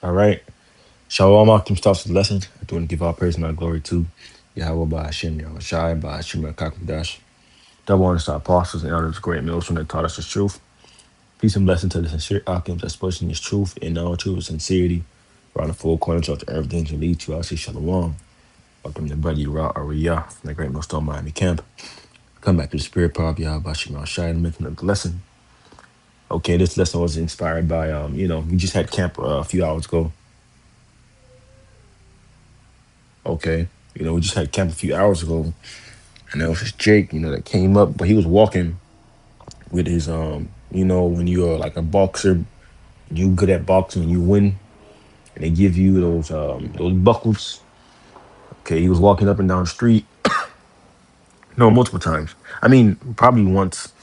All right. Shalom, Akim starts the lesson. I do want to give all praise and all glory to Yahweh by Hashem, Yahweh Shai, by Hashem, Kakwadash. Double honors to our apostles and elders, great mills that taught us the truth. Peace and blessing to the sincere Akim that's pushing his truth in all truth and sincerity. Around the four corners of everything to lead to. I say Shalom. Welcome to Brother Ura Ariyah from the Great Millstone Miami camp. Come back to the spirit power of Yahweh by Hashem, Shai, and making of the lesson. Okay, this lesson was inspired by, we just had camp a few hours ago. Okay. We just had camp a few hours ago, and there was this Jake, that came up, but he was walking with his when you're like a boxer, you good at boxing and you win, and they give you those buckles. Okay, he was walking up and down the street, no, multiple times. I mean, probably once.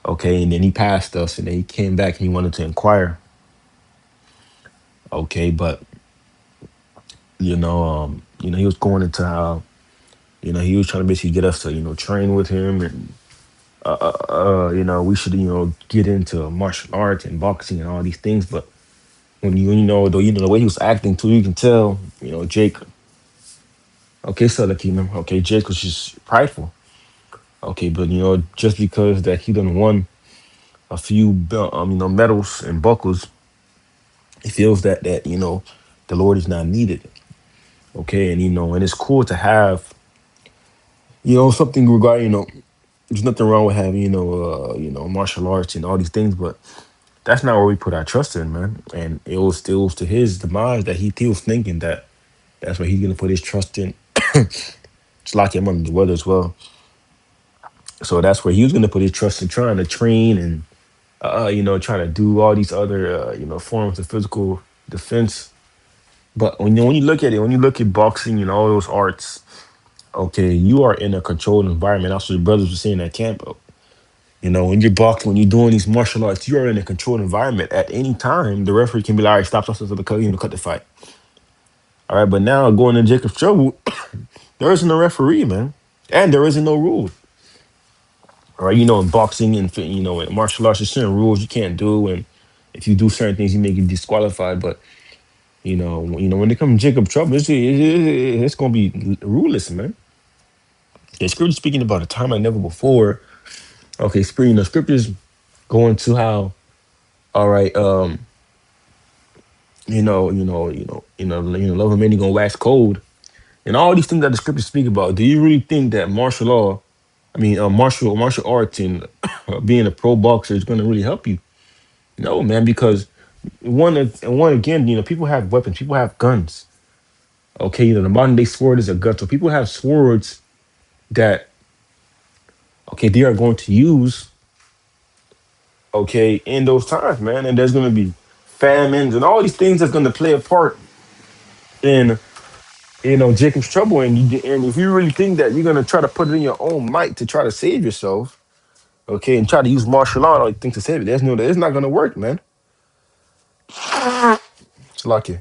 Okay, and then he passed us, and then he came back and he wanted to inquire. Okay, but he was going into how he was trying to basically get us to train with him and we should, get into martial arts and boxing and all these things. But when the way he was acting too, you can tell, Jake. Okay, so like okay, Jake was just prideful. Okay, but just because that he done won a few, medals and buckles, he feels that the Lord is not needed. Okay, and and it's cool to have something regarding there's nothing wrong with having martial arts and all these things, but that's not where we put our trust in, man. And it was to his demise that he was thinking that that's where he's gonna put his trust in. It's like him under the weather as well. So that's where he was gonna put his trust in trying to train and trying to do all these other forms of physical defense. But when you look at it, when you look at boxing and all those arts, okay, you are in a controlled environment. That's what the brothers were saying at camp. When you're boxing, when you're doing these martial arts, you are in a controlled environment. At any time, the referee can be like, all right, stop, stop, stop, stop, cut the fight. All right, but now going to Jacob's trouble, there isn't a referee, man, and there isn't no rules. All right, in boxing and in martial arts, there's certain rules you can't do, and if you do certain things, you may get disqualified. But when it comes to Jacob trouble, it's gonna be ruleless, man. The scripture speaking about a time like never before. Okay, scriptures go into how, all right, love him and he gonna wax cold, and all these things that the scriptures speak about. Do you really think that martial arts and being a pro boxer is gonna really help you? No, man, because one again, people have weapons, people have guns. Okay, the modern day sword is a gun, so people have swords that they are going to use in those times, man, and there's gonna be famines and all these things that's gonna play a part in Jacob's trouble, and if you really think that you're gonna try to put it in your own might to try to save yourself, and try to use martial law or things to save it, it's not gonna work, man. It's lucky.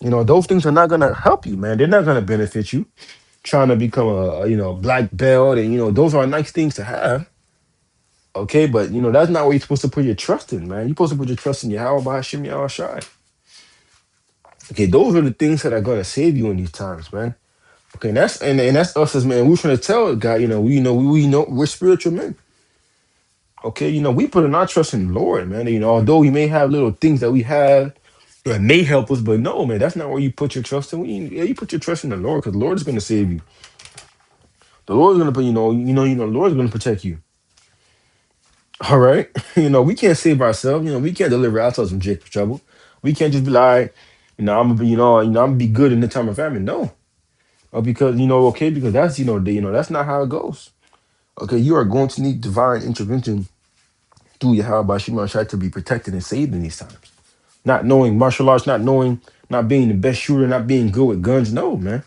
Those things are not gonna help you, man. They're not gonna benefit you. Trying to become a black belt, and those are nice things to have. Okay, but that's not where you're supposed to put your trust in, man. You're supposed to put your trust in Yahweh by Hashem Yahweh Shai. Okay, those are the things that are gonna save you in these times, man. Okay, and that's us as man. We're trying to tell God, we know we're spiritual men. Okay, we put in our trust in the Lord, man. Although we may have little things that we have that may help us, but no, man, that's not where you put your trust in. You put your trust in the Lord, because the Lord is going to save you. The Lord is going to put, the Lord is going to protect you. All right, we can't save ourselves. We can't deliver ourselves from Jacob's trouble. We can't just be like, I'm gonna be, I'm gonna be good in the time of famine. No, because because that's that's not how it goes. Okay, you are going to need divine intervention through Yahweh Bashim Shai to be protected and saved in these times. Not knowing martial arts, not being the best shooter, not being good with guns. No, man.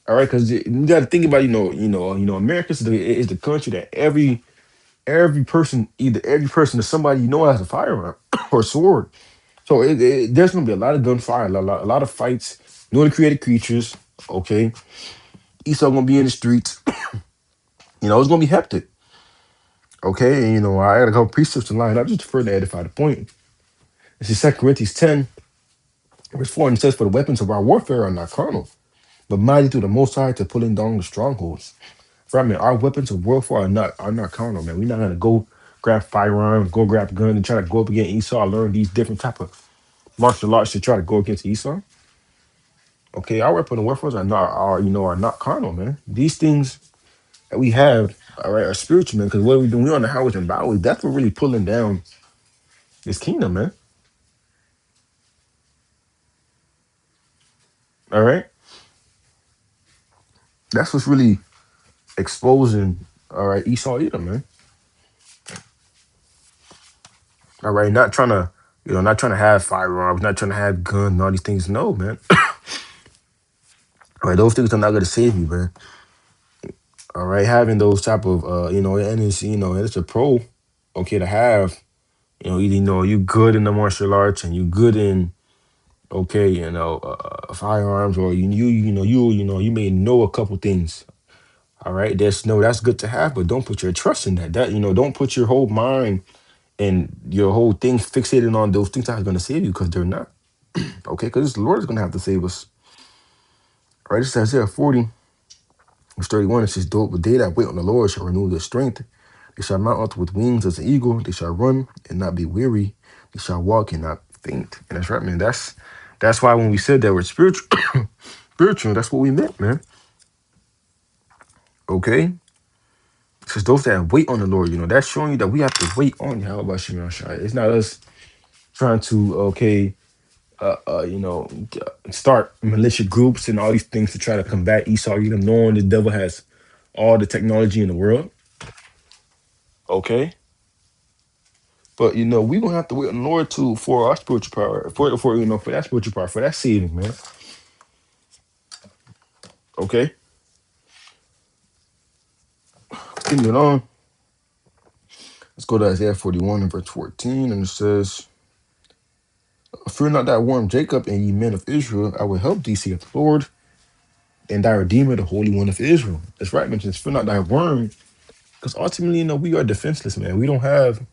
All right, because you got to think about America is the country that every person, either every person or somebody has a firearm or a sword. So there's gonna be a lot of gunfire, a lot of fights, newly created creatures. Okay, Esau gonna be in the streets. It's gonna be hectic. Okay, and I got a couple precepts to line up just to further edify the point. This is 2 Corinthians 10. Verse 4, and it says, "For the weapons of our warfare are not carnal, but mighty through the Most High to pulling down the strongholds." Right, man. Our weapons of warfare are not carnal, man. We're not gonna go grab firearms, go grab a gun, and try to go up against Esau. Learn these different type of martial arts to try to go against Esau. Okay, our weapon of warfare are not carnal, man. These things that we have, all right, are spiritual, man. Because what we doing? We on the highways and byways. That's what really pulling down this kingdom, man. All right, that's what's really exposing. All right, Esau Edom, man. All right, not trying to, not trying to have firearms, not trying to have guns and all these things. No, man. All right, those things are not gonna save you, man. All right, having those type of, and it's a pro, okay, to have, either you good in the martial arts and you good in, okay, firearms, or you may know a couple things. All right, that's good to have, but don't put your trust in that. Don't put your whole mind and your whole thing fixated on those things that are going to save you, because they're not. Okay, because the Lord is going to have to save us. All right, this is Isaiah 40, verse 31. It says, "But they that wait on the Lord shall renew their strength. They shall mount up with wings as an eagle. They shall run and not be weary. They shall walk and not faint." And that's right, man. That's why when we said that we're spiritual, spiritual, that's what we meant, man. Okay? It says those that wait on the Lord, that's showing you that we have to wait on you. How about Shimon Shai? It's not us trying to, okay, start militia groups and all these things to try to combat Esau, knowing the devil has all the technology in the world. Okay? But we gonna have to wait on the Lord too for our spiritual power, for that spiritual power, for that saving, man. Okay, continuing on. Let's go to Isaiah 41 and verse 14, and it says, "Fear not thy worm Jacob, and ye men of Israel, I will help thee, saith the Lord, and thy Redeemer, the Holy One of Israel." That's right, mentions fear not thy worm, because ultimately, we are defenseless, man. We don't have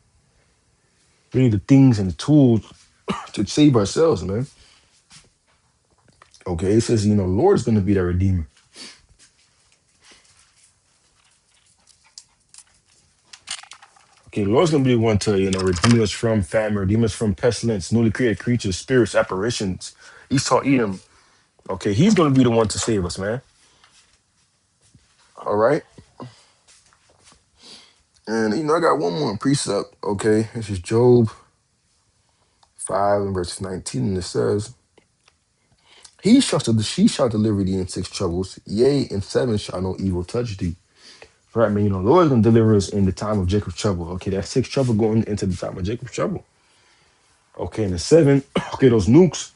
really the things and the tools to save ourselves, man. Okay, it says, the Lord is going to be the Redeemer. Okay, the Lord's gonna be the one to, redeem us from famine, redeem us from pestilence, newly created creatures, spirits, apparitions, Esau, Edom. Okay, he's gonna be the one to save us, man. All right. And I got one more precept. Okay, this is Job 5 and verse 19, and it says, She shall deliver thee in six troubles, yea, in seven shall no evil touch thee. Right, man. The Lord's gonna deliver us in the time of Jacob's trouble. Okay, that's six trouble going into the time of Jacob's trouble. Okay, and the seven, okay, those nukes,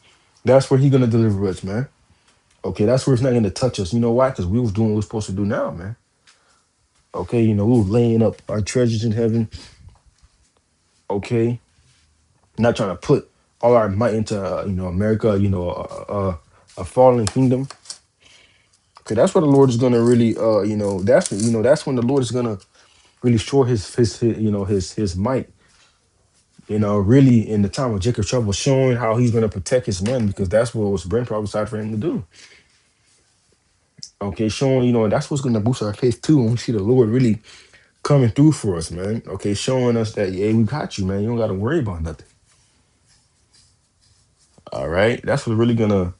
that's where he's gonna deliver us, man. Okay, that's where it's not going to touch us. You know why? Because we was doing what we're supposed to do now, man. Okay, we were laying up our treasures in heaven. Okay, not trying to put all our might into, America, a fallen kingdom. Okay, that's where the Lord is going to really, that's when the Lord is going to really show his might. Really in the time of Jacob's trouble, showing how he's going to protect his men, because that's what was been prophesied for him to do. Okay, showing, that's what's going to boost our faith too when we see the Lord really coming through for us, man. Okay, showing us that, yeah, we got you, man. You don't got to worry about nothing. All right, that's what's really gonna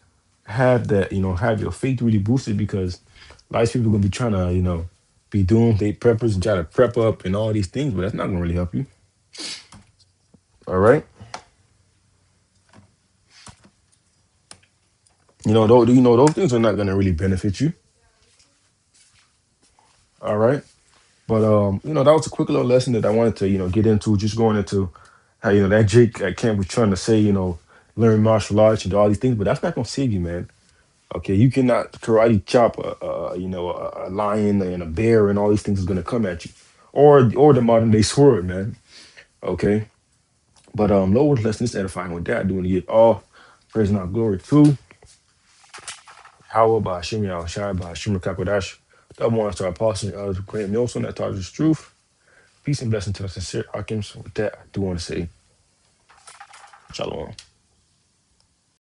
have that, have your faith really boosted, because a lot of people gonna be trying to, be doomsday preppers and try to prep up and all these things, but that's not gonna really help you. All right, those things are not gonna really benefit you. All right, but that was a quick little lesson that I wanted to, get into, just going into how that Jake at camp was trying to say, learn martial arts and do all these things, but that's not gonna save you, man. Okay, you cannot karate chop a lion and a bear and all these things is gonna come at you, or the modern day sword, man. Okay, but Lord, lesson is edifying. With that, doing to get all praise and all glory to Howell by Shimmy Al Shai by Shimmer Kakodash. Double honors to our apostle and others who claim me also that taught us truth. Peace and blessing to the sincere Akims. With that, I do want to say shalom.